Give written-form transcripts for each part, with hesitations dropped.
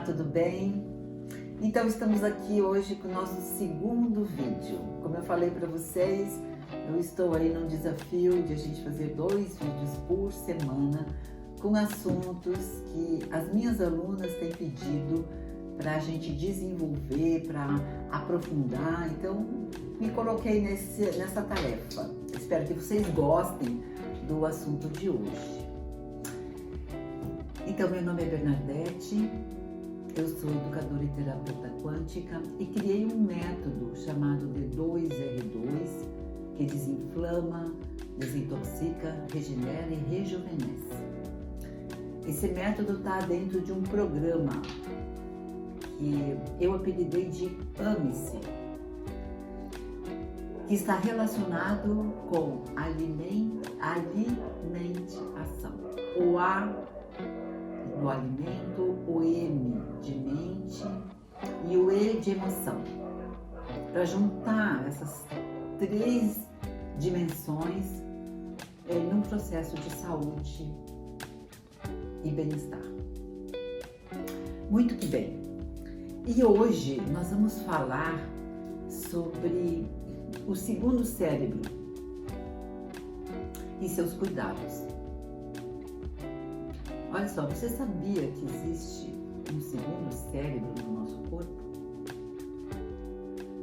tudo bem? Então estamos aqui hoje com o nosso segundo vídeo. Como eu falei para vocês, eu estou aí num desafio de a gente fazer 2 vídeos por semana com assuntos que as minhas alunas têm pedido para a gente desenvolver, para aprofundar. Então me coloquei nessa tarefa. Espero que vocês gostem do assunto de hoje. Então, meu nome é Bernadette, eu sou educadora e terapeuta quântica e criei um método chamado D2R2 que desinflama, desintoxica, regenera e rejuvenesce. Esse método está dentro de um programa que eu apelidei de Ame-se, que está relacionado com alimentação. O A do alimento, o M de mente e o E de emoção. Para juntar essas 3 dimensões num processo de saúde e bem-estar. Muito que bem. E hoje nós vamos falar sobre o segundo cérebro e seus cuidados. Olha só, você sabia que existe um segundo cérebro no nosso corpo?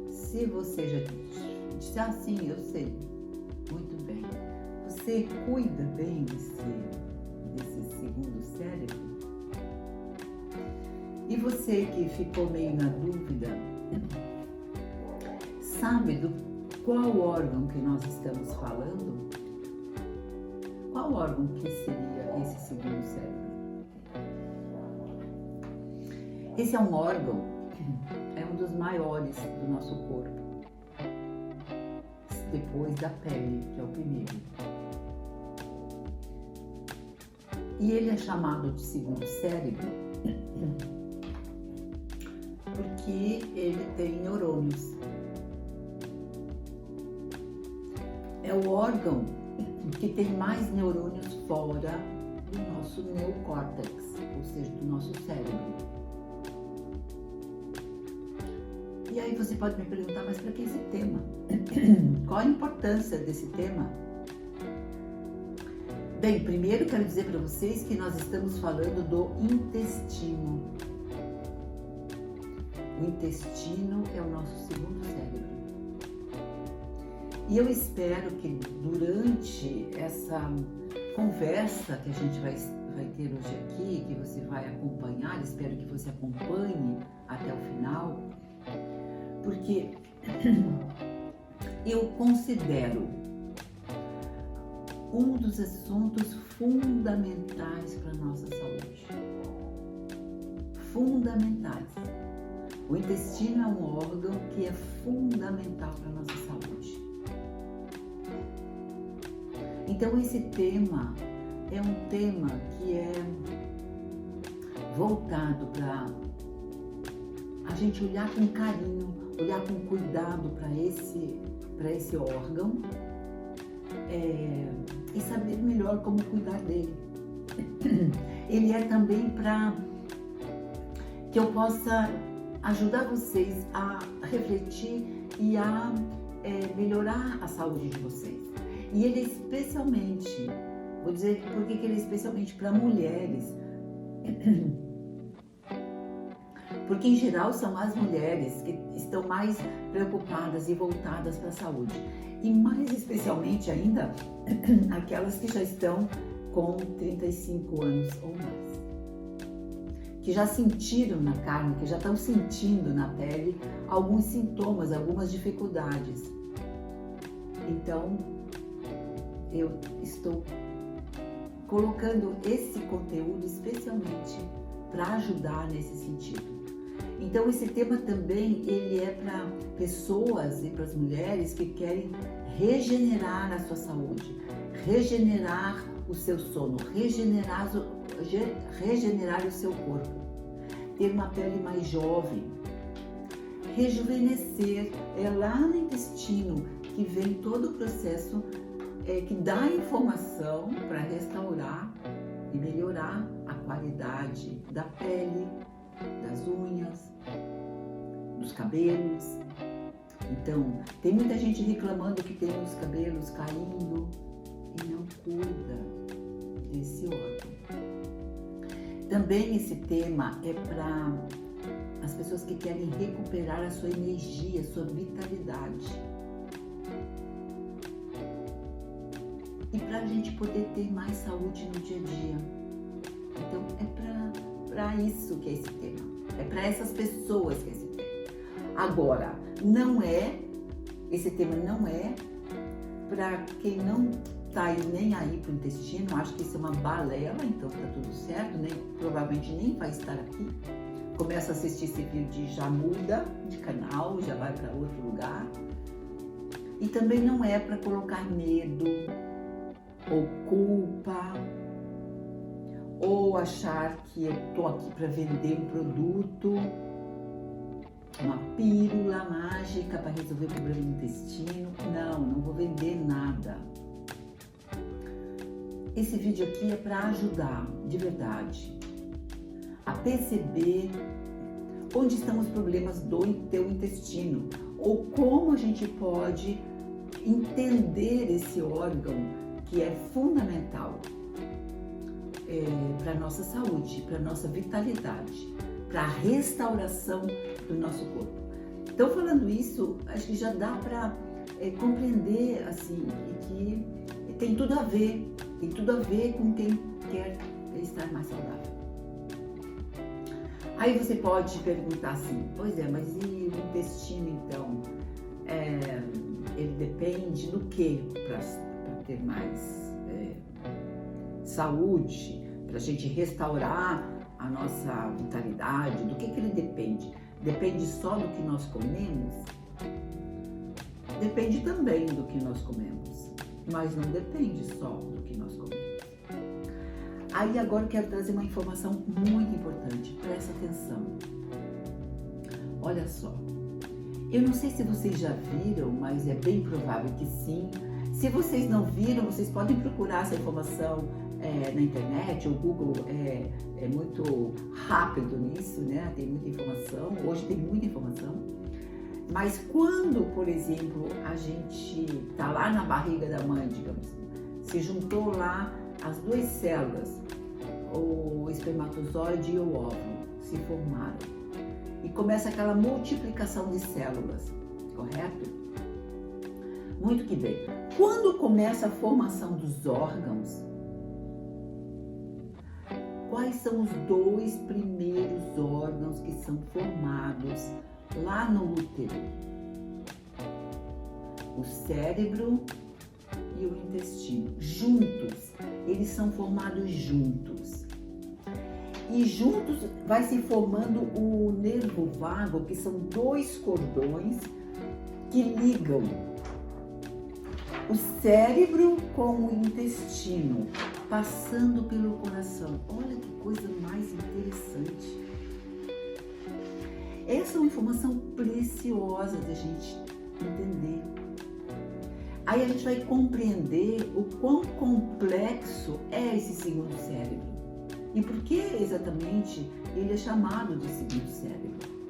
Se você já disse, sim, eu sei, muito bem. Você cuida bem desse segundo cérebro? E você que ficou meio na dúvida, sabe do qual órgão que nós estamos falando? Qual órgão que seria esse segundo cérebro? Esse é um órgão, é um dos maiores do nosso corpo, depois da pele, que é o primeiro. E ele é chamado de segundo cérebro porque ele tem neurônios. É o órgão que tem mais neurônios fora do nosso neocórtex, ou seja, do nosso cérebro. E aí você pode me perguntar, mas para que esse tema? Qual a importância desse tema? Bem, primeiro quero dizer para vocês que nós estamos falando do intestino. O intestino é o nosso segundo cérebro. E eu espero que durante essa conversa que a gente vai ter hoje aqui, que você vai acompanhar, espero que você acompanhe até o final, porque eu considero um dos assuntos fundamentais para a nossa saúde. Fundamentais. O intestino é um órgão que é fundamental para a nossa saúde. Então esse tema é um tema que é voltado para a gente olhar com carinho, olhar com cuidado para esse órgão e saber melhor como cuidar dele. Ele é também para que eu possa ajudar vocês a refletir e a melhorar a saúde de vocês. E ele é especialmente, vou dizer por que ele é especialmente para mulheres, porque em geral são as mulheres que estão mais preocupadas e voltadas para a saúde. E mais especialmente ainda, aquelas que já estão com 35 anos ou mais. Que já sentiram na carne, que já estão sentindo na pele alguns sintomas, algumas dificuldades. Então, eu estou colocando esse conteúdo especialmente para ajudar nesse sentido. Então esse tema também ele é para pessoas e para as mulheres que querem regenerar a sua saúde, regenerar o seu sono, regenerar o seu corpo, ter uma pele mais jovem, rejuvenescer. É lá no intestino que vem todo o processo que dá informação para restaurar e melhorar a qualidade da pele, das unhas, dos cabelos. Então, tem muita gente reclamando que tem os cabelos caindo e não cuida desse órgão. Também esse tema é para as pessoas que querem recuperar a sua energia, a sua vitalidade. E para a gente poder ter mais saúde no dia a dia. Então, é para isso que é esse tema. É para essas pessoas que é esse tema. Agora, esse tema não é para quem não tá aí nem aí pro intestino. Acho que isso é uma balela, então tá tudo certo, provavelmente nem vai estar aqui. Começa a assistir esse vídeo e já muda de canal, já vai para outro lugar. E também não é para colocar medo, ou culpa, ou achar que eu tô aqui para vender um produto, uma pílula mágica para resolver o problema do intestino. Não vou vender nada. Esse vídeo aqui é para ajudar, de verdade, a perceber onde estão os problemas do teu intestino, ou como a gente pode entender esse órgão que é fundamental para a nossa saúde, para a nossa vitalidade, para a restauração do nosso corpo. Então, falando isso, acho que já dá para compreender assim, que tem tudo a ver com quem quer estar mais saudável. Aí você pode perguntar assim, pois é, mas e o intestino então? Ele depende do que para ter mais saúde, para a gente restaurar a nossa vitalidade? Do que ele depende? Depende só do que nós comemos? Depende também do que nós comemos, mas não depende só do que nós comemos. Aí agora eu quero trazer uma informação muito importante, presta atenção. Olha só, eu não sei se vocês já viram, mas é bem provável que sim. Se vocês não viram, vocês podem procurar essa informação na internet. O Google é muito rápido nisso, né? Tem muita informação, hoje tem muita informação. Mas quando, por exemplo, a gente está lá na barriga da mãe, digamos, se juntou lá as duas células, o espermatozoide e o óvulo, se formaram. E começa aquela multiplicação de células, correto? Muito que bem. Quando começa a formação dos órgãos, quais são os dois primeiros órgãos que são formados lá no útero? O cérebro e o intestino, juntos, eles são formados juntos. E juntos vai se formando o nervo vago, que são dois cordões que ligam o cérebro com o intestino, passando pelo coração. Olha que coisa mais interessante. Essa é uma informação preciosa da gente entender. Aí a gente vai compreender o quão complexo é esse segundo cérebro e por que exatamente ele é chamado de segundo cérebro.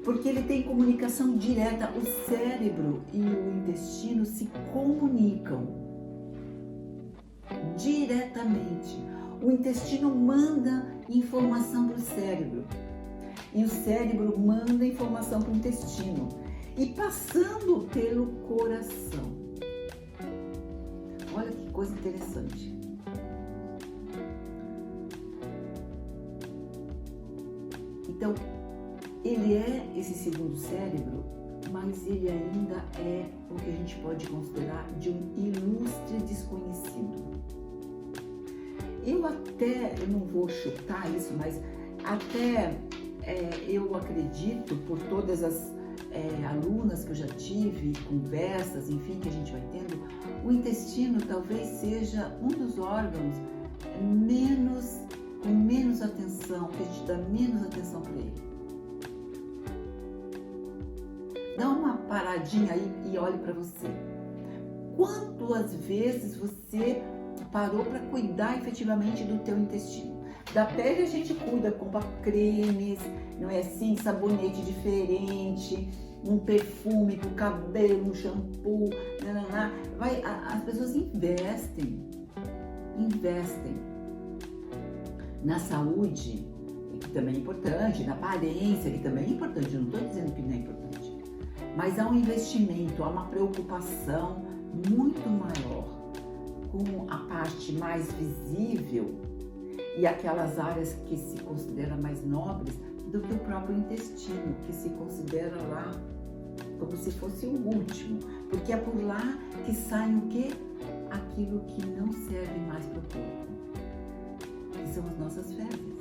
Porque ele tem comunicação direta, o cérebro e o intestino se comunicam diretamente. O intestino manda informação para o cérebro e o cérebro manda informação para o intestino e passando pelo coração. Olha que coisa interessante. Então, ele é esse segundo cérebro, mas ele ainda é o que a gente pode considerar de um ilustre desconhecido. Eu não vou chutar isso, mas até eu acredito, por todas as alunas que eu já tive, conversas, enfim, que a gente vai tendo, o intestino talvez seja um dos órgãos com menos atenção, que a gente dá menos atenção para ele. Dá uma paradinha aí e olhe para você. Quantas vezes você parou para cuidar efetivamente do teu intestino? Da pele a gente cuida, compra cremes, não é assim? Sabonete diferente, um perfume pro cabelo, um shampoo, as pessoas investem na saúde, que também é importante, na aparência, que também é importante, eu não estou dizendo que não é importante, mas há um investimento, há uma preocupação muito maior com a parte mais visível e aquelas áreas que se consideram mais nobres do que o próprio intestino, que se considera lá como se fosse o último, porque é por lá que sai o quê? Aquilo que não serve mais para o corpo, que são as nossas fezes.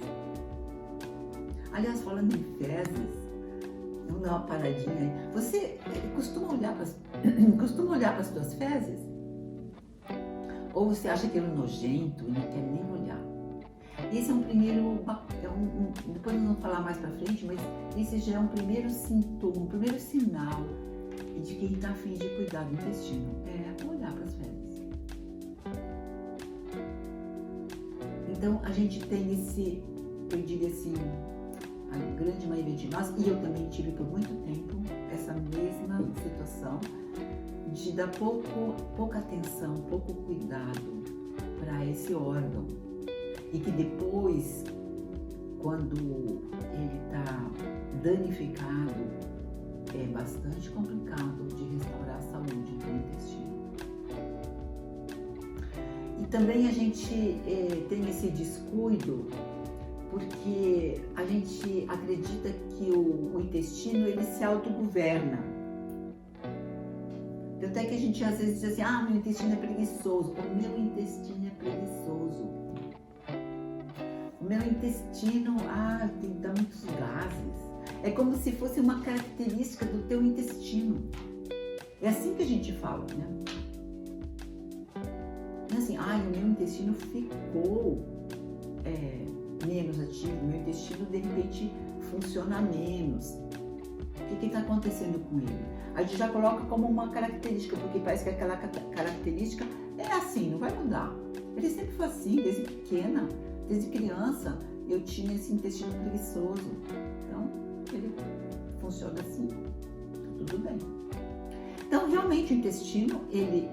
Aliás, falando em fezes, vamos dar uma paradinha aí. Você costuma olhar para as suas fezes? Ou você acha aquilo nojento e não quer nem olhar? Esse é um primeiro, depois nós vamos falar mais para frente, mas esse já é um primeiro sintoma, um primeiro sinal de quem está a fim de cuidar do intestino, é olhar para as fezes. Então a gente tem esse, eu diria assim, a grande maioria de nós, e eu também tive por muito tempo essa mesma situação de dar pouca atenção, pouco cuidado para esse órgão. E que depois, quando ele está danificado, é bastante complicado de restaurar a saúde do intestino. E também a gente tem esse descuido porque a gente acredita que o intestino ele se autogoverna. Até que a gente às vezes diz assim, meu intestino é preguiçoso. O meu intestino é preguiçoso. O meu intestino, dá muitos gases. É como se fosse uma característica do teu intestino. É assim que a gente fala, né? Não é assim, o meu intestino ficou menos ativo, o meu intestino de repente funciona menos. O que está acontecendo com ele? A gente já coloca como uma característica, porque parece que aquela característica é assim, não vai mudar. Ele sempre foi assim, desde pequena, desde criança, eu tinha esse intestino preguiçoso. Então, ele funciona assim, tudo bem. Então, realmente, o intestino, ele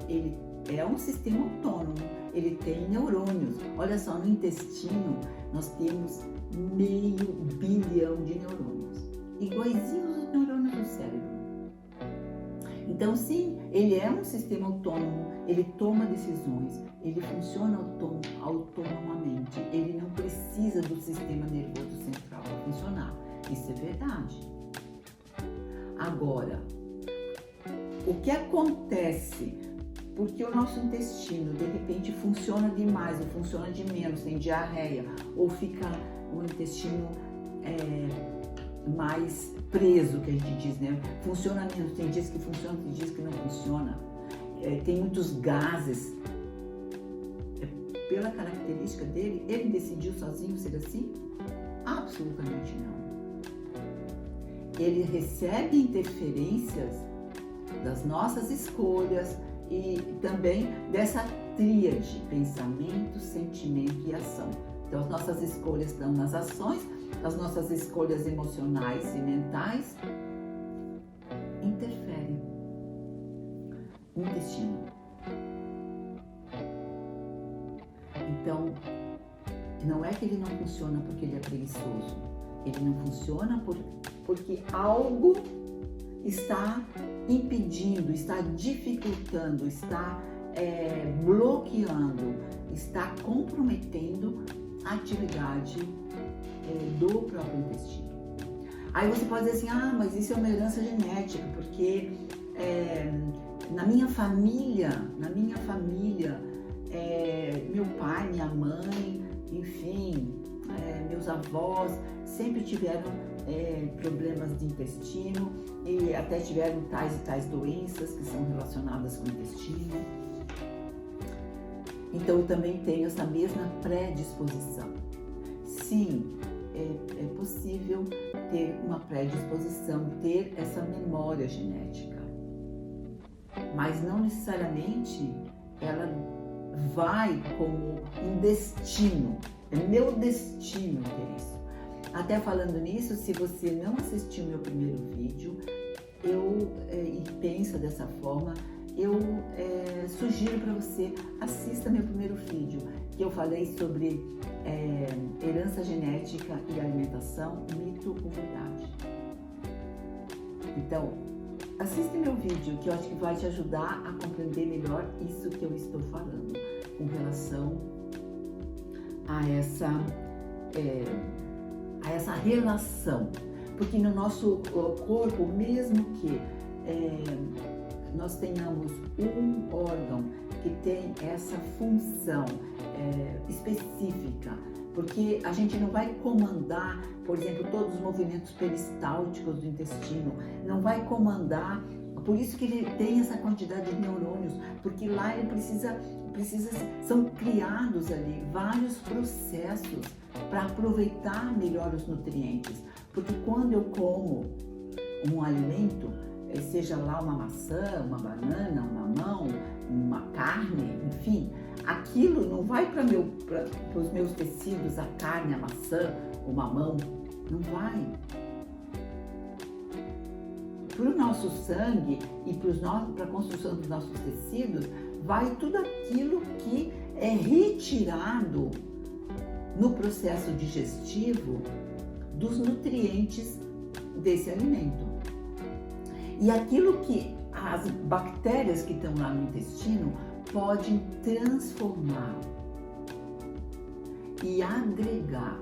é um sistema autônomo, ele tem neurônios. Olha só, no intestino, nós temos 500 bilhão de neurônios, iguaizinhos os neurônios do cérebro. Então, sim, ele é um sistema autônomo, ele toma decisões, ele funciona autonomamente, ele não precisa do sistema nervoso central para funcionar. Isso é verdade. Agora, o que acontece porque o nosso intestino, de repente, funciona demais ou funciona de menos, tem diarreia, ou fica o intestino mais preso, que a gente diz, né? Funciona menos, tem dias que funciona, tem dias que não funciona. Tem muitos gases. Pela característica dele, ele decidiu sozinho ser assim? Absolutamente não. Ele recebe interferências das nossas escolhas e também dessa tríade, pensamento, sentimento e ação. Então, as nossas escolhas estão nas ações, as nossas escolhas emocionais e mentais interferem no intestino. Então, não é que ele não funciona porque ele é preguiçoso, ele não funciona porque algo está impedindo, está dificultando, está bloqueando, está comprometendo a atividade do próprio intestino. Aí você pode dizer assim, mas isso é uma herança genética, porque na minha família, meu pai, minha mãe, enfim, meus avós sempre tiveram problemas de intestino e até tiveram tais e tais doenças que são relacionadas com o intestino. Então eu também tenho essa mesma predisposição. Sim, é possível ter uma predisposição, ter essa memória genética, mas não necessariamente ela vai como um destino É meu destino ter isso. Até falando nisso, se você não assistiu meu primeiro vídeo, e pensa dessa forma, eu sugiro para você, assista meu primeiro vídeo, que eu falei sobre herança genética e alimentação, mito ou verdade. Então, assiste meu vídeo, que eu acho que vai te ajudar a compreender melhor isso que eu estou falando, com relação a essa relação. Porque no nosso corpo, mesmo que nós tenhamos um órgão que tem essa função específica, porque a gente não vai comandar, por exemplo, todos os movimentos peristálticos do intestino, não vai comandar, por isso que ele tem essa quantidade de neurônios, porque lá ele são criados ali vários processos para aproveitar melhor os nutrientes, porque quando eu como um alimento, seja lá uma maçã, uma banana, um mamão, uma carne, enfim, aquilo não vai para os meus tecidos, a carne, a maçã, o mamão, não vai. Para o nosso sangue e para a construção dos nossos tecidos, vai tudo aquilo que é retirado no processo digestivo dos nutrientes desse alimento. E aquilo que as bactérias que estão lá no intestino podem transformar e agregar.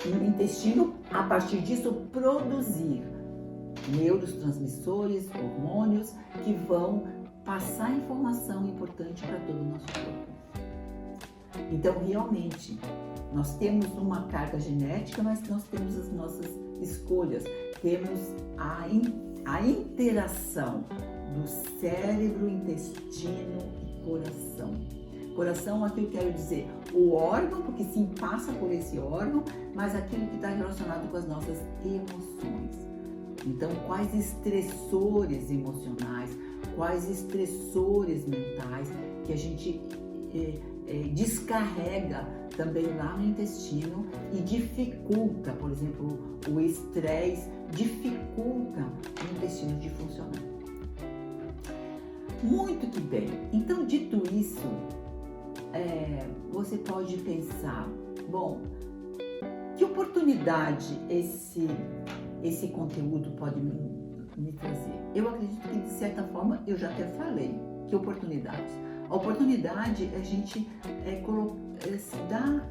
E o intestino, a partir disso, produzir neurotransmissores, hormônios que vão passar informação importante para todo o nosso corpo. Então, realmente, nós temos uma carga genética, mas nós temos as nossas escolhas, temos a interação do cérebro, intestino e coração. Coração, aqui eu quero dizer o órgão, porque sim, passa por esse órgão, mas aquilo que está relacionado com as nossas emoções. Então, quais estressores emocionais, quais estressores mentais que a gente descarrega também lá no intestino e dificulta, por exemplo, o estresse dificulta o intestino de funcionar. Muito que bem. Então, dito isso, você pode pensar, bom, que oportunidade esse conteúdo pode me trazer? Eu acredito que, de certa forma, eu já até falei. Que oportunidades? A oportunidade é a gente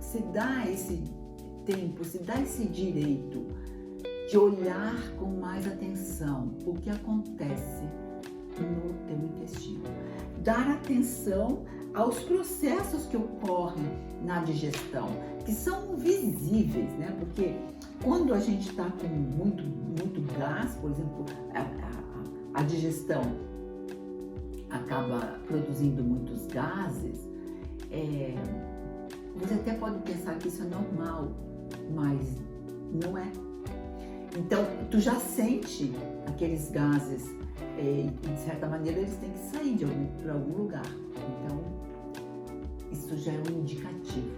se dá esse tempo, se dá esse direito de olhar com mais atenção o que acontece no teu intestino. Dar atenção aos processos que ocorrem na digestão, que são visíveis, né? Porque quando a gente está com muito gás, por exemplo, a digestão acaba produzindo muitos gases, você até pode pensar que isso é normal, mas não é. Então, tu já sente aqueles gases e, de certa maneira, eles têm que sair para algum lugar. Então, isso já é um indicativo.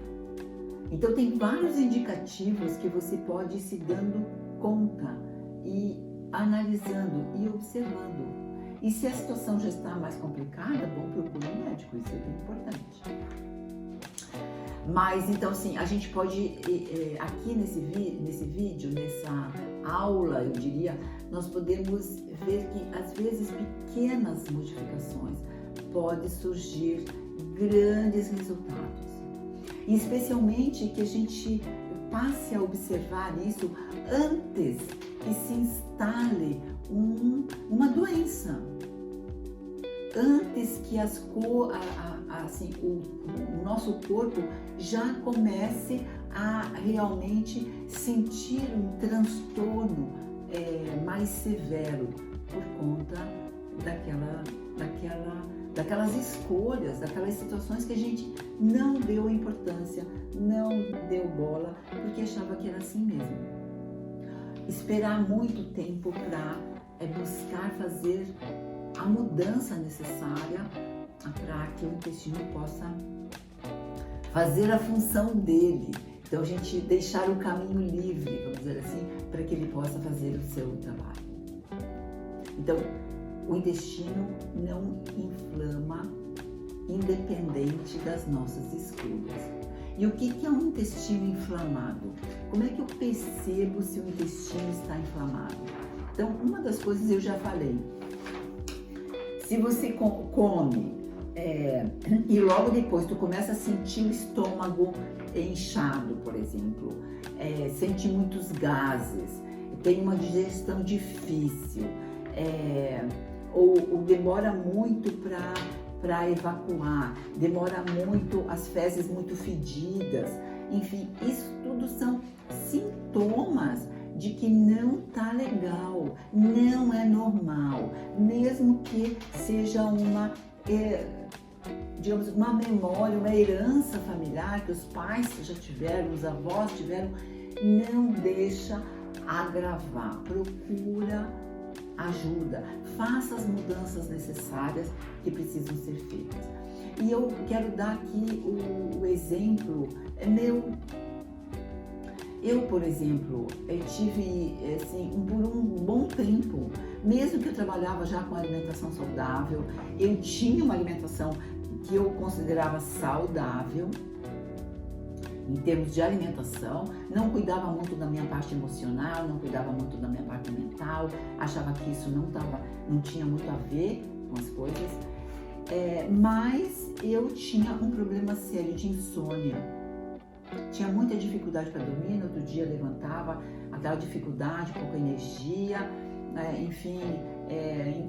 Então, tem vários indicativos que você pode ir se dando conta e analisando e observando. E se a situação já está mais complicada, bom, procure um médico, isso é bem importante. Mas, então, assim, a gente pode, aqui nesse vídeo, nessa aula, eu diria, nós podemos ver que, às vezes, pequenas modificações podem surgir grandes resultados. E, especialmente, que a gente passe a observar isso antes que se instale uma doença. Antes que o nosso corpo já comece a realmente sentir um transtorno mais severo por conta daquelas escolhas, daquelas situações que a gente não deu importância, não deu bola, porque achava que era assim mesmo. Esperar muito tempo para buscar fazer a mudança necessária para que o intestino possa fazer a função dele. Então, a gente deixar o caminho livre, vamos dizer assim, para que ele possa fazer o seu trabalho. Então, o intestino não inflama, independente das nossas escolhas. E o que é um intestino inflamado? Como é que eu percebo se o intestino está inflamado? Então, uma das coisas eu já falei. Se você come e logo depois tu começa a sentir o estômago inchado, por exemplo, sente muitos gases, tem uma digestão difícil, ou demora muito para evacuar, demora muito, as fezes muito fedidas, enfim, isso tudo são sintomas de que não tá legal, não é normal, mesmo que seja digamos, uma memória, uma herança familiar que os pais já tiveram, os avós tiveram, não deixa agravar, procura ajuda, faça as mudanças necessárias que precisam ser feitas. E eu quero dar aqui o exemplo meu. Eu, por exemplo, tive, assim, por um bom tempo, mesmo que eu trabalhava já com alimentação saudável, eu tinha uma alimentação que eu considerava saudável, em termos de alimentação, não cuidava muito da minha parte emocional, não cuidava muito da minha parte mental, achava que isso não tinha muito a ver com as coisas, mas eu tinha um problema sério de insônia. Tinha muita dificuldade para dormir, no outro dia levantava, aquela dificuldade, pouca energia, enfim,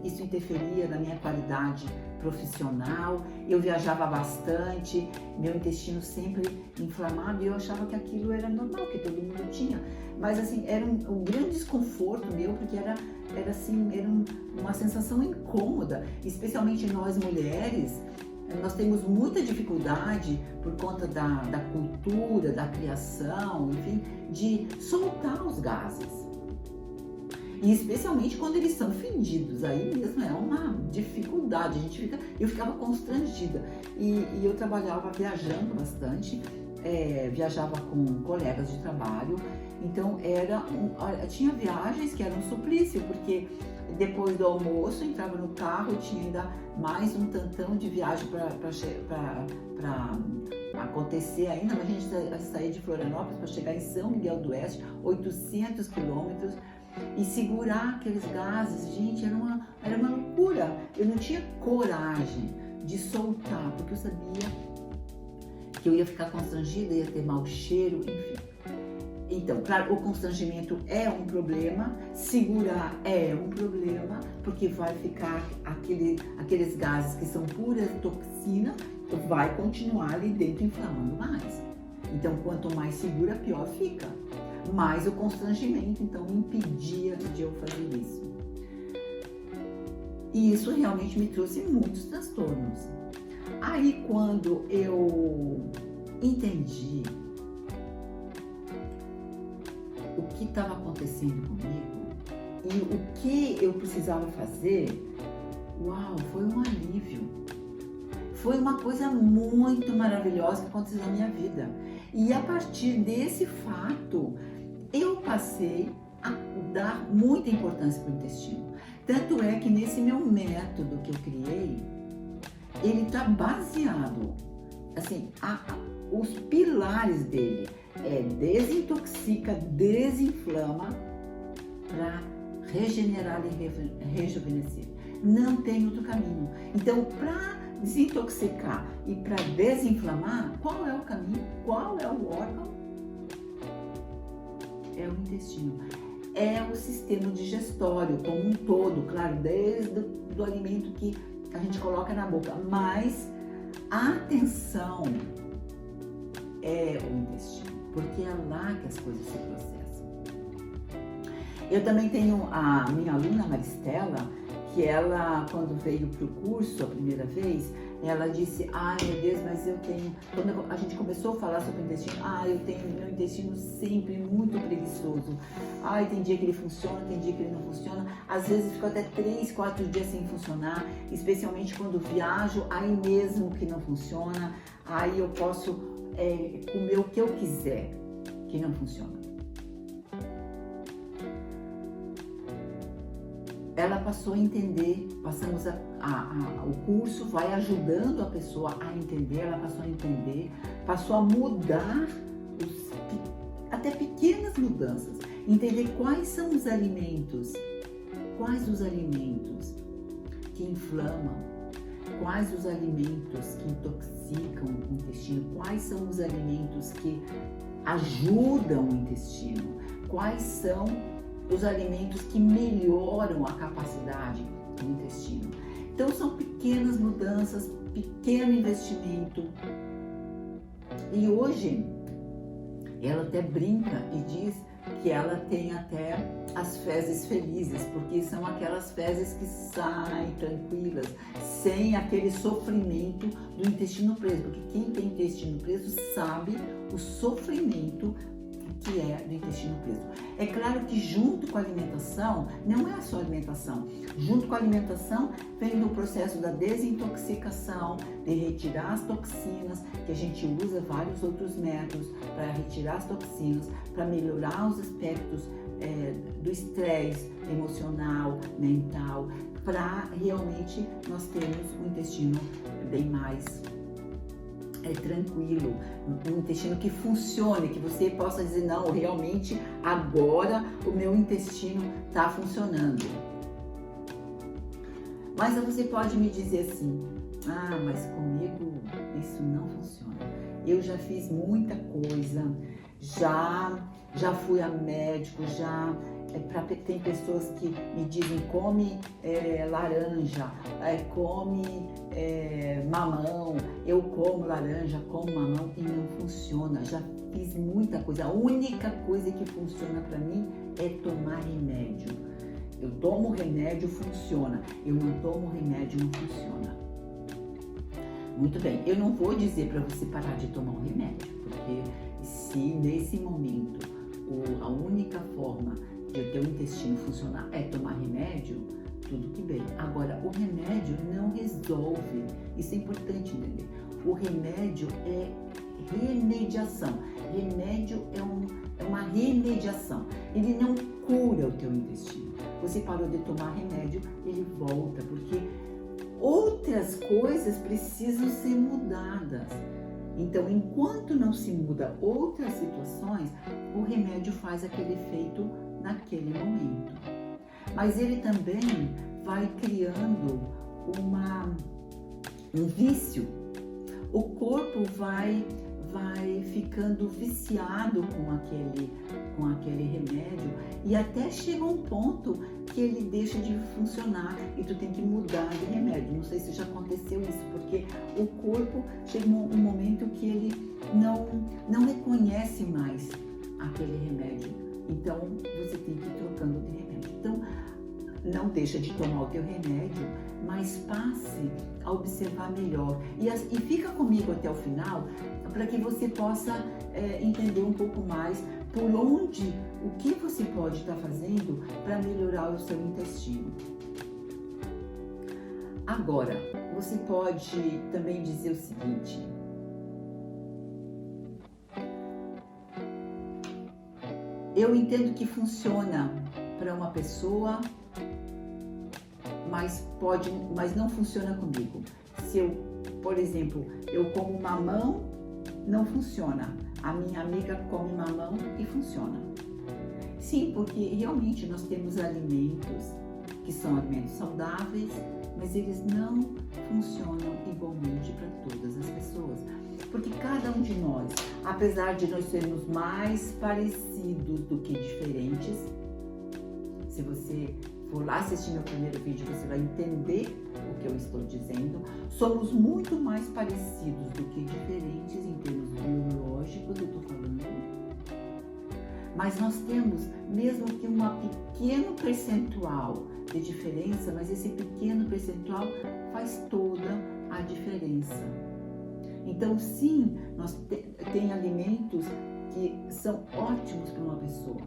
isso interferia na minha qualidade profissional. Eu viajava bastante, meu intestino sempre inflamado e eu achava que aquilo era normal, que todo mundo tinha. Mas assim, era um grande desconforto meu, porque era uma sensação incômoda, especialmente nós mulheres. Nós temos muita dificuldade por conta da cultura, da criação, enfim, de soltar os gases. E especialmente quando eles são fedidos, aí mesmo é uma dificuldade, eu ficava constrangida. E eu trabalhava viajando bastante, viajava com colegas de trabalho, então tinha viagens que eram um suplício, porque depois do almoço entrava no carro, tinha ainda mais um tantão de viagem para acontecer ainda, mas a gente saía de Florianópolis para chegar em São Miguel do Oeste, 800 quilômetros, e segurar aqueles gases, gente, era uma loucura. Eu não tinha coragem de soltar, porque eu sabia que eu ia ficar constrangida, ia ter mau cheiro, enfim. Então, claro, o constrangimento é um problema, segurar é um problema, porque vai ficar aqueles gases que são pura toxina, vai continuar ali dentro inflamando mais. Então, quanto mais segura, pior fica. Mas o constrangimento, então, me impedia de eu fazer isso. E isso realmente me trouxe muitos transtornos. Aí, quando eu entendi o que estava acontecendo comigo e o que eu precisava fazer, uau, foi um alívio. Foi uma coisa muito maravilhosa que aconteceu na minha vida. E a partir desse fato, eu passei a dar muita importância para o intestino. Tanto é que nesse meu método que eu criei, ele está baseado, assim, os pilares dele desintoxica, desinflama para regenerar e rejuvenescer. Não tem outro caminho. Então, para desintoxicar e para desinflamar, qual é o caminho? Qual é o órgão? É o intestino. É o sistema digestório como um todo, claro, desde o alimento que a gente coloca na boca, mas a atenção é o intestino, porque é lá que as coisas se processam. Eu também tenho a minha aluna Maristela, que ela, quando veio para o curso a primeira vez, ela disse, ai meu Deus, mas eu tenho, quando a gente começou a falar sobre o intestino, eu tenho meu intestino sempre muito preguiçoso, tem dia que ele funciona, tem dia que ele não funciona, às vezes fico até 3, 4 dias sem funcionar, especialmente quando viajo, aí mesmo que não funciona, aí eu posso comer o que eu quiser, que não funciona. Ela passou a entender, o curso vai ajudando a pessoa a entender, ela passou a entender, passou a mudar, até pequenas mudanças, entender quais são os alimentos que inflamam, quais os alimentos que intoxicam o intestino, quais são os alimentos que ajudam o intestino, quais são os alimentos que melhoram a capacidade do intestino. Então são pequenas mudanças, pequeno investimento. E hoje ela até brinca e diz que ela tem até as fezes felizes, porque são aquelas fezes que saem tranquilas, sem aquele sofrimento do intestino preso, porque quem tem intestino preso sabe o sofrimento que é do intestino preso. É claro que junto com a alimentação, não é só alimentação, junto com a alimentação vem o processo da desintoxicação, de retirar as toxinas, que a gente usa vários outros métodos para retirar as toxinas, para melhorar os aspectos do estresse emocional, mental, para realmente nós termos um intestino bem mais tranquilo, um intestino que funcione, que você possa dizer, não, realmente agora o meu intestino está funcionando. Mas você pode me dizer assim, mas comigo isso não funciona. Eu já fiz muita coisa, já fui a médico, tem pessoas que me dizem, come laranja, come mamão, eu como laranja, como mamão e não funciona. Já fiz muita coisa. A única coisa que funciona para mim é tomar remédio. Eu tomo remédio, funciona. Eu não tomo remédio, não funciona. Muito bem, eu não vou dizer para você parar de tomar um remédio, porque se nesse momento a única forma de o teu intestino funcionar é tomar remédio, tudo que bem. Agora, o remédio não resolve, isso é importante entender. O remédio é remediação. Remédio é uma remediação. Ele não cura o teu intestino. Você parou de tomar remédio, ele volta, porque outras coisas precisam ser mudadas. Então, enquanto não se muda outras situações, o remédio faz aquele efeito naquele momento. Mas ele também vai criando um vício. O corpo vai ficando viciado com aquele remédio e até chega um ponto que ele deixa de funcionar e tu tem que mudar de remédio. Não sei se já aconteceu isso, porque o corpo chega um momento que ele não reconhece mais aquele remédio. Então, você tem que ir trocando de remédio. Então, não deixa de tomar o teu remédio, mas passe a observar melhor. E fica comigo até o final, para que você possa entender um pouco mais por onde, o que você pode estar fazendo para melhorar o seu intestino. Agora, você pode também dizer o seguinte: eu entendo que funciona para uma pessoa, mas não funciona comigo. Se eu, por exemplo, eu como mamão, não funciona. A minha amiga come mamão e funciona. Sim, porque realmente nós temos alimentos que são alimentos saudáveis, mas eles não funcionam igualmente para todas as pessoas. Porque cada um de nós, apesar de nós sermos mais parecidos do que diferentes, se você for lá assistir meu primeiro vídeo, você vai entender o que eu estou dizendo. Somos muito mais parecidos do que diferentes em termos biológicos, eu estou falando. Mas nós temos, mesmo que um pequeno percentual de diferença, mas esse pequeno percentual faz toda a diferença. Então, sim, tem alimentos que são ótimos para uma pessoa,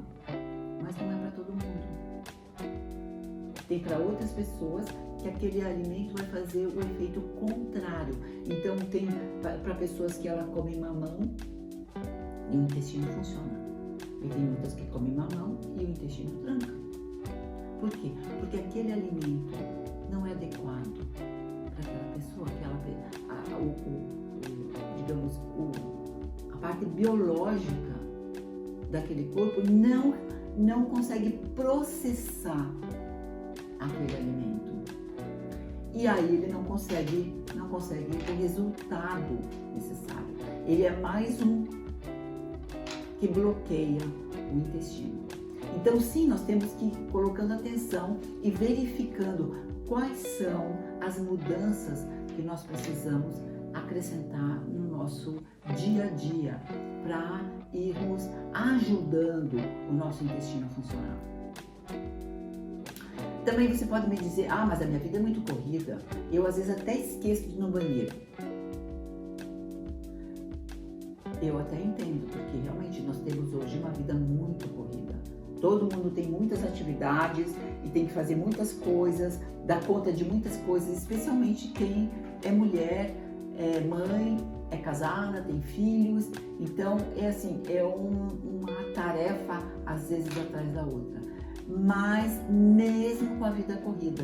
mas não é para todo mundo. Tem para outras pessoas que aquele alimento vai fazer o efeito contrário. Então tem para pessoas que ela come mamão e o intestino funciona. E tem outras que comem mamão e o intestino tranca. Por quê? Porque aquele alimento não é adequado para aquela pessoa, a parte biológica daquele corpo não consegue processar aquele alimento. E aí ele não consegue o resultado necessário. Ele é mais um que bloqueia o intestino. Então sim, nós temos que ir colocando atenção e verificando quais são as mudanças que nós precisamos acrescentar no nosso dia a dia para irmos ajudando o nosso intestino a funcionar. Também você pode me dizer, mas a minha vida é muito corrida, eu às vezes até esqueço de ir no banheiro. Eu até entendo, porque realmente nós temos hoje uma vida muito corrida. Todo mundo tem muitas atividades e tem que fazer muitas coisas, dar conta de muitas coisas, especialmente quem é mulher, é mãe, é casada, tem filhos. Então é uma tarefa às vezes atrás da outra. Mas mesmo com a vida corrida,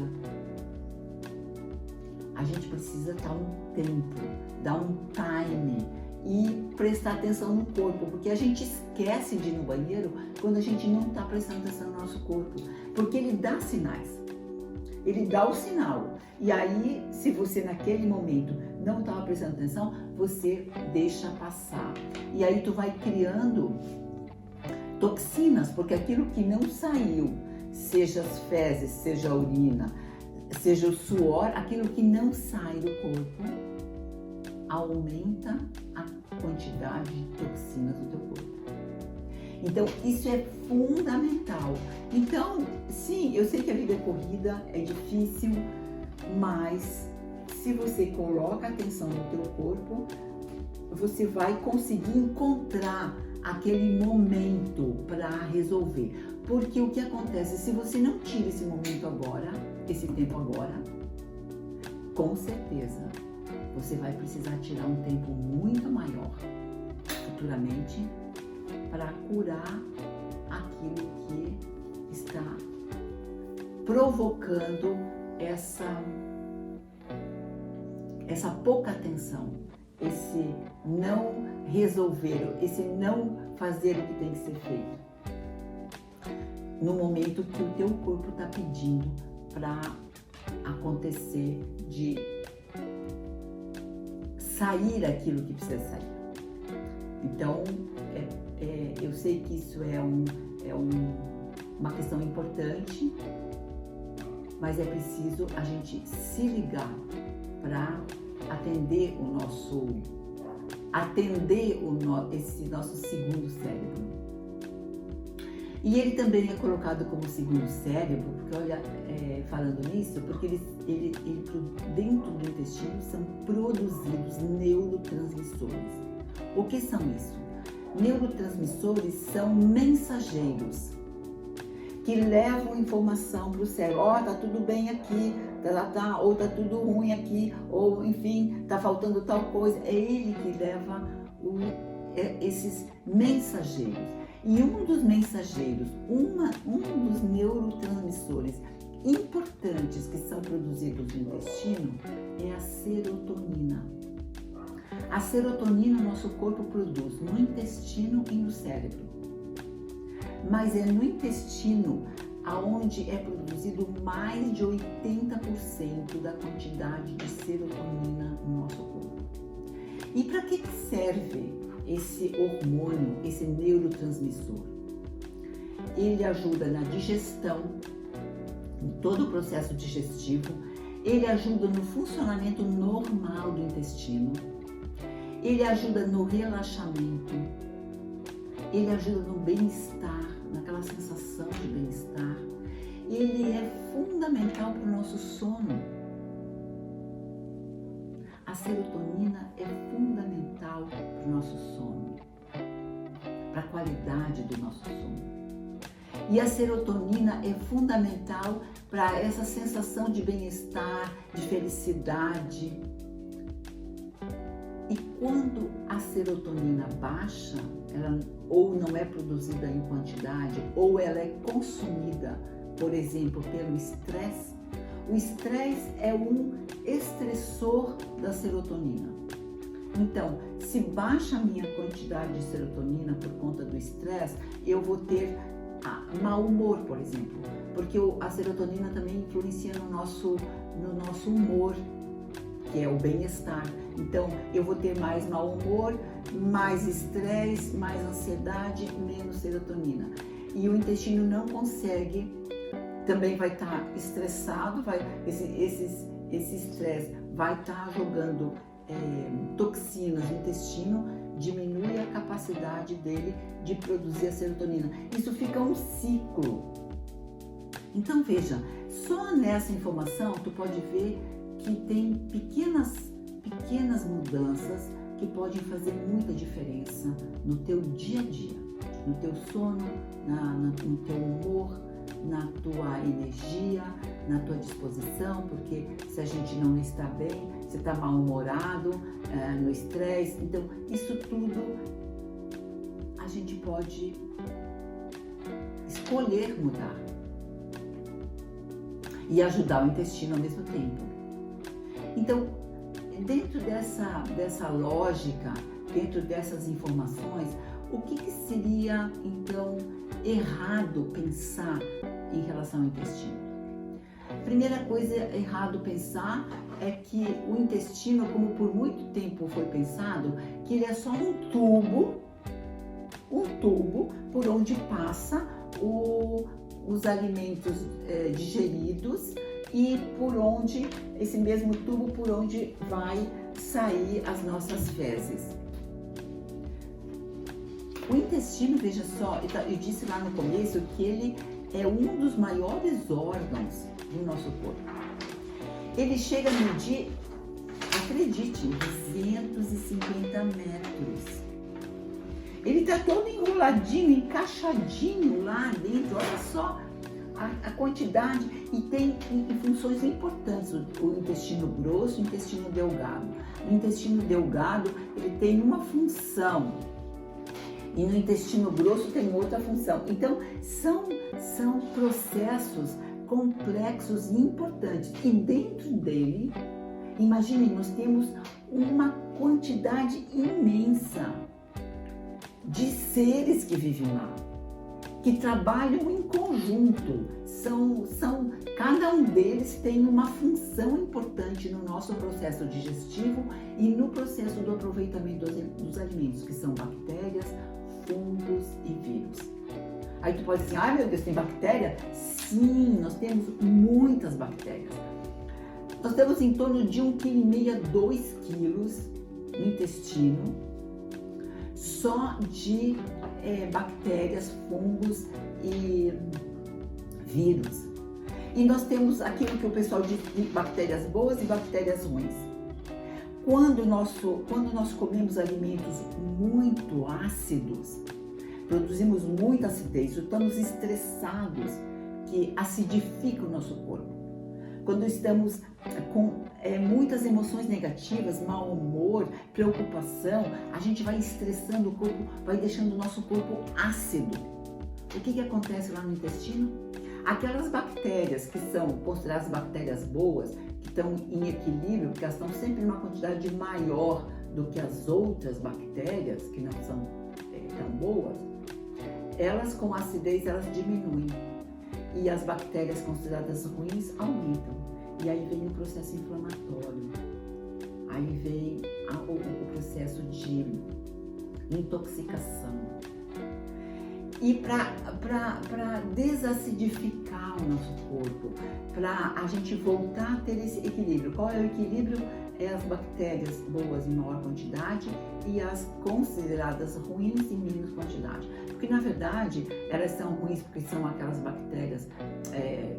a gente precisa dar um tempo, dar um time e prestar atenção no corpo, porque a gente esquece de ir no banheiro quando a gente não está prestando atenção no nosso corpo, porque ele dá sinais, ele dá o sinal, e aí se você naquele momento não estava prestando atenção, você deixa passar, e aí tu vai criando toxinas, porque aquilo que não saiu, seja as fezes, seja a urina, seja o suor, aquilo que não sai do corpo, aumenta a quantidade de toxinas do teu corpo. Então, isso é fundamental. Então, sim, eu sei que a vida é corrida, é difícil, mas se você coloca atenção no teu corpo, você vai conseguir encontrar aquele momento para resolver. Porque o que acontece, se você não tira esse momento agora, esse tempo agora, com certeza, você vai precisar tirar um tempo muito maior futuramente para curar aquilo que está provocando essa pouca atenção, esse não resolver, esse não fazer o que tem que ser feito no momento que o teu corpo está pedindo para acontecer, de sair aquilo que precisa sair. Então, eu sei que isso é uma questão importante, mas é preciso a gente se ligar para atender esse nosso segundo cérebro. E ele também é colocado como segundo cérebro, porque olha, falando nisso, porque ele dentro do intestino são produzidos neurotransmissores. O que são isso? Neurotransmissores são mensageiros que levam informação para o cérebro. Tá tudo bem aqui, ou tá tudo ruim aqui, ou enfim, tá faltando tal coisa. É ele que leva esses mensageiros. E um dos mensageiros, um dos neurotransmissores importantes que são produzidos no intestino é a serotonina. A serotonina o nosso corpo produz no intestino e no cérebro. Mas é no intestino aonde é produzido mais de 80% da quantidade de serotonina no nosso corpo. E para que serve esse hormônio, esse neurotransmissor? Ele ajuda na digestão, em todo o processo digestivo, ele ajuda no funcionamento normal do intestino, ele ajuda no relaxamento, ele ajuda no bem-estar, naquela sensação de bem-estar, ele é fundamental para o nosso sono. A serotonina é fundamental para o nosso sono, para a qualidade do nosso sono. E a serotonina é fundamental para essa sensação de bem-estar, de felicidade. E quando a serotonina baixa, ela ou não é produzida em quantidade, ou ela é consumida, por exemplo, pelo estresse, o estresse é um estressor da serotonina. Então, se baixa a minha quantidade de serotonina por conta do estresse, eu vou ter mau humor, por exemplo, porque a serotonina também influencia no nosso humor, que é o bem-estar. Então, eu vou ter mais mau humor, mais estresse, mais ansiedade, menos serotonina. E o intestino não consegue, também vai estar estressado, esse estresse vai estar jogando toxinas no intestino, diminui a capacidade dele de produzir a serotonina. Isso fica um ciclo. Então veja, só nessa informação tu pode ver que tem pequenas mudanças que podem fazer muita diferença no teu dia a dia, no teu sono, no teu humor, na tua energia, na tua disposição, porque se a gente não está bem, você está mal-humorado, no estresse, então isso tudo a gente pode escolher mudar e ajudar o intestino ao mesmo tempo. Então, dentro dessa lógica, dentro dessas informações, o que seria então errado pensar em relação ao intestino? Primeira coisa errado pensar é que o intestino, como por muito tempo foi pensado, que ele é só um tubo por onde passa os alimentos digeridos e por onde, esse mesmo tubo por onde vai sair as nossas fezes. O intestino, veja só, eu disse lá no começo que ele é um dos maiores órgãos do nosso corpo. Ele chega a medir, acredite, 250 metros. Ele está todo enroladinho, encaixadinho lá dentro, olha só a quantidade, e tem funções importantes, o intestino grosso e o intestino delgado. O intestino delgado, ele tem uma função, e no intestino grosso tem outra função. Então, são processos complexos e importantes. E dentro dele, imagine, nós temos uma quantidade imensa de seres que vivem lá, que trabalham em conjunto. Cada um deles tem uma função importante no nosso processo digestivo e no processo do aproveitamento dos alimentos, que são bactérias, fungos e vírus. Aí tu pode dizer, meu Deus, tem bactéria? Sim, nós temos muitas bactérias. Nós temos em torno de 1,5 kg, 2 kg no intestino, só de bactérias, fungos e vírus. E nós temos aquilo que o pessoal diz de bactérias boas e bactérias ruins. Quando nós comemos alimentos muito ácidos, produzimos muita acidez, estamos estressados, que acidifica o nosso corpo. Quando estamos com muitas emoções negativas, mau humor, preocupação, a gente vai estressando o corpo, vai deixando o nosso corpo ácido. O que acontece lá no intestino? Aquelas bactérias que são consideradas bactérias boas, que estão em equilíbrio, porque elas estão sempre em uma quantidade maior do que as outras bactérias, que não são tão boas, elas com acidez elas diminuem. E as bactérias consideradas ruins aumentam. E aí vem o processo inflamatório. Aí vem o processo de intoxicação. E para desacidificar o nosso corpo, para a gente voltar a ter esse equilíbrio. Qual é o equilíbrio? É as bactérias boas em maior quantidade e as consideradas ruins em menos quantidade. Porque, na verdade, elas são ruins porque são aquelas bactérias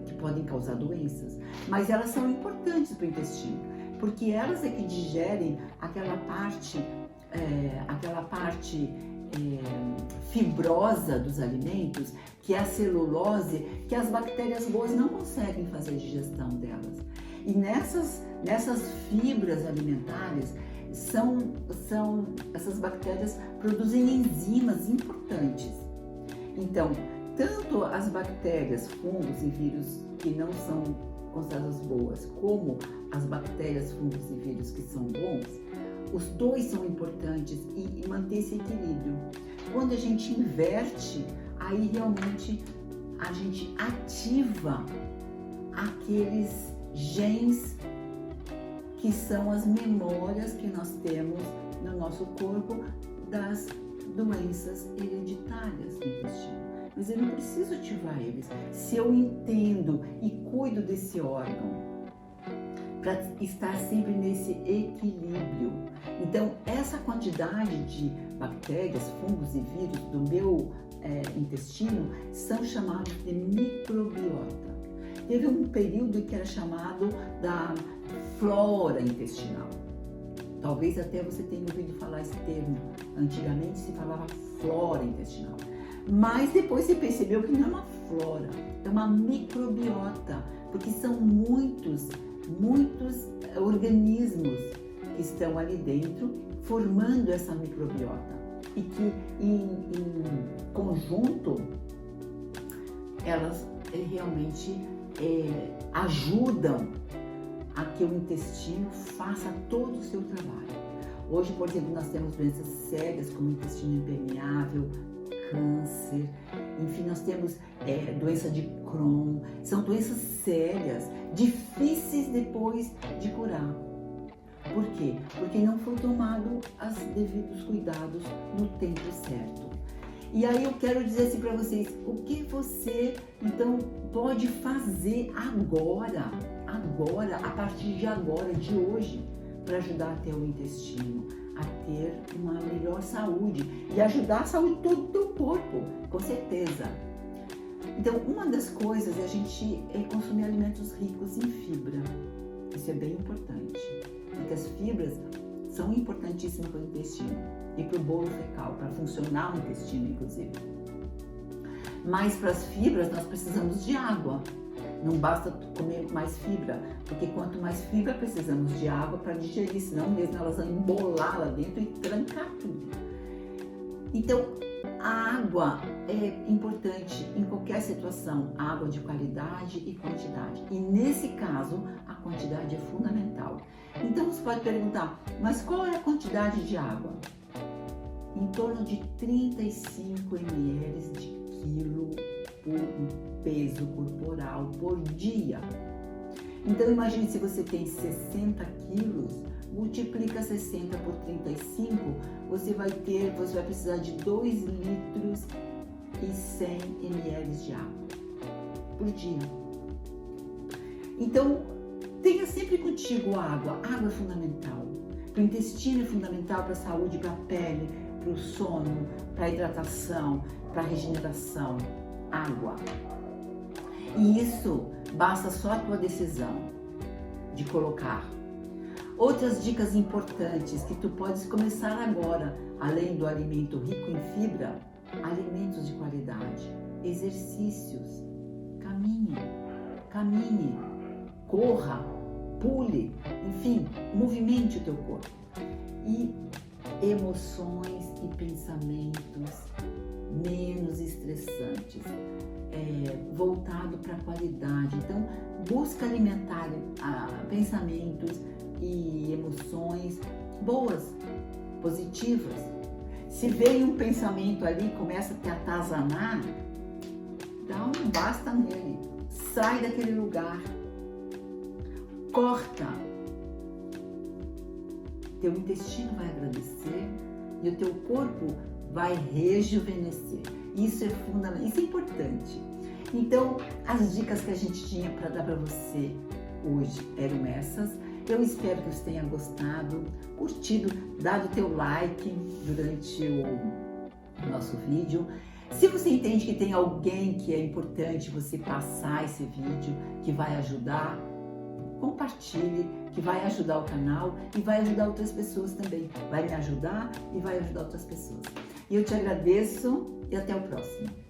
que podem causar doenças, mas elas são importantes para o intestino, porque elas é que digerem aquela parte fibrosa dos alimentos, que é a celulose, que as bactérias boas não conseguem fazer a digestão delas. E nessas fibras alimentares, essas bactérias produzem enzimas importantes. Então, tanto as bactérias, fungos e vírus que não são consideradas boas, como as bactérias, fungos e vírus que são bons, os dois são importantes e manter esse equilíbrio. Quando a gente inverte, aí realmente a gente ativa aqueles genes que são as memórias que nós temos no nosso corpo das doenças hereditárias do intestino. Mas eu não preciso ativar eles se eu entendo e cuido desse órgão para estar sempre nesse equilíbrio. Então, essa quantidade de bactérias, fungos e vírus do meu intestino são chamados de microbiota. Teve um período que era chamado da flora intestinal. Talvez até você tenha ouvido falar esse termo. Antigamente se falava flora intestinal. Mas depois você percebeu que não é uma flora, é uma microbiota, porque são muitos organismos que estão ali dentro formando essa microbiota e que em conjunto elas realmente ajudam a que o intestino faça todo o seu trabalho. Hoje, por exemplo, nós temos doenças sérias como intestino impermeável, câncer, enfim, nós temos doença de Crohn, são doenças sérias, difíceis depois de curar. Por quê? Porque não foi tomado os devidos cuidados no tempo certo. E aí eu quero dizer assim para vocês, o que você então pode fazer agora, a partir de agora, de hoje, para ajudar a ter o intestino a ter uma melhor saúde e ajudar a saúde de todo o teu corpo, com certeza. Então, uma das coisas é a gente consumir alimentos ricos em fibra. Isso é bem importante, porque as fibras são importantíssimas para o intestino e para o bolo fecal, para funcionar o intestino, inclusive. Mas para as fibras nós precisamos de água. Não basta comer mais fibra, porque quanto mais fibra precisamos de água para digerir, senão mesmo elas vão embolar lá dentro e trancar tudo. Então, a água é importante em qualquer situação, água de qualidade e quantidade. E nesse caso, a quantidade é fundamental. Então você pode perguntar, mas qual é a quantidade de água? Em torno de 35 ml de quilo por peso corporal por dia. Então imagine, se você tem 60 quilos, multiplica 60 por 35, você vai precisar de 2 litros e 100 ml de água por dia. Então tenha sempre contigo água. Água é fundamental. Para o intestino é fundamental, para a saúde, para a pele, para o sono, para a hidratação, para a regeneração. Água. E isso basta só a tua decisão de colocar. Outras dicas importantes que tu podes começar agora, além do alimento rico em fibra, alimentos de qualidade, exercícios, caminhe, corra, pule, enfim, movimente o teu corpo. E emoções e pensamentos menos estressantes, voltado para a qualidade. Então, busca alimentar pensamentos e emoções boas, positivas. Se vem um pensamento ali e começa a te atazanar, dá um basta nele, sai daquele lugar, corta. Teu intestino vai agradecer e o teu corpo vai rejuvenescer. Isso é fundamental, isso é importante. Então, as dicas que a gente tinha para dar para você hoje eram essas. Eu espero que você tenha gostado, curtido, dado teu like durante o nosso vídeo. Se você entende que tem alguém que é importante você passar esse vídeo, que vai ajudar, compartilhe, que vai ajudar o canal e vai ajudar outras pessoas também. Vai me ajudar e vai ajudar outras pessoas. E eu te agradeço e até o próximo.